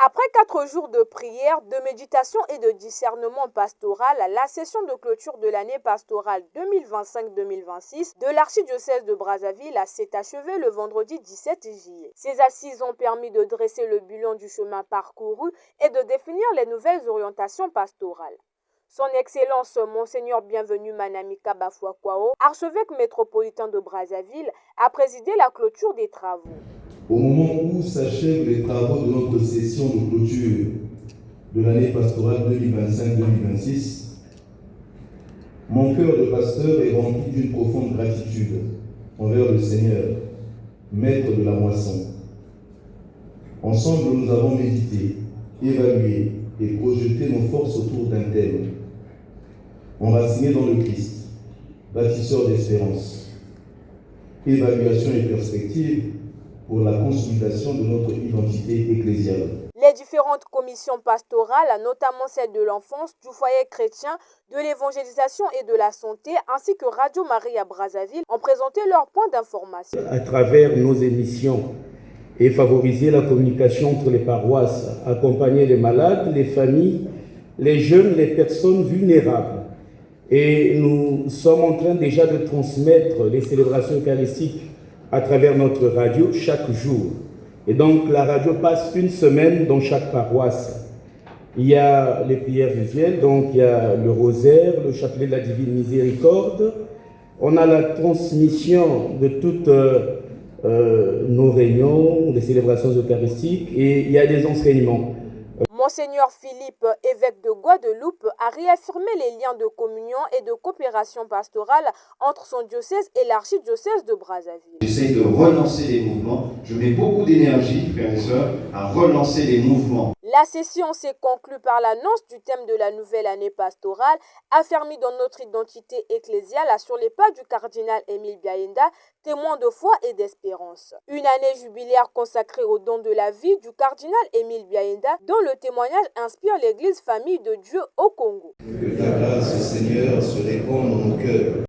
Après 4 jours de prière, de méditation et de discernement pastoral, la session de clôture de l'année pastorale 2025-2026 de l'archidiocèse de Brazzaville s'est achevée le vendredi 17 juillet. Ces assises ont permis de dresser le bilan du chemin parcouru et de définir les nouvelles orientations pastorales. Son Excellence Monseigneur Bienvenu Manamika Bafuakwao, archevêque métropolitain de Brazzaville, a présidé la clôture des travaux. Au moment où s'achèvent les travaux de notre session de clôture de l'année pastorale 2025-2026, mon cœur de pasteur est rempli d'une profonde gratitude envers le Seigneur, maître de la moisson. Ensemble, nous avons médité, évalué et projeté nos forces autour d'un thème, enraciné dans le Christ, bâtisseur d'espérance, évaluation et perspective pour la consolidation de notre identité ecclésiale. Les différentes commissions pastorales, notamment celle de l'enfance, du foyer chrétien, de l'évangélisation et de la santé, ainsi que Radio Maria Brazzaville, ont présenté leurs points d'information. À travers nos émissions et favoriser la communication entre les paroisses, accompagner les malades, les familles, les jeunes, les personnes vulnérables. Et nous sommes en train déjà de transmettre les célébrations eucharistiques à travers notre radio chaque jour. Et donc la radio passe une semaine dans chaque paroisse. Il y a les prières usuelles, donc il y a le rosaire, le chapelet de la Divine Miséricorde. On a la transmission de toutes nos réunions, les célébrations eucharistiques, et il y a des enseignements. Monseigneur Philippe, évêque de Guadeloupe, a réaffirmé les liens de communion et de coopération pastorale entre son diocèse et l'archidiocèse de Brazzaville. J'essaie de relancer les mouvements. Je mets beaucoup d'énergie, frères et sœurs, à relancer les mouvements. La session s'est conclue par l'annonce du thème de la nouvelle année pastorale, affermi dans notre identité ecclésiale sur les pas du cardinal Émile Biaenda, témoin de foi et d'espérance. Une année jubilaire consacrée au don de la vie du cardinal Émile Biaenda, dont le témoignage inspire l'Église Famille de Dieu au Congo. Que ta grâce, Seigneur, se répande dans nos cœurs.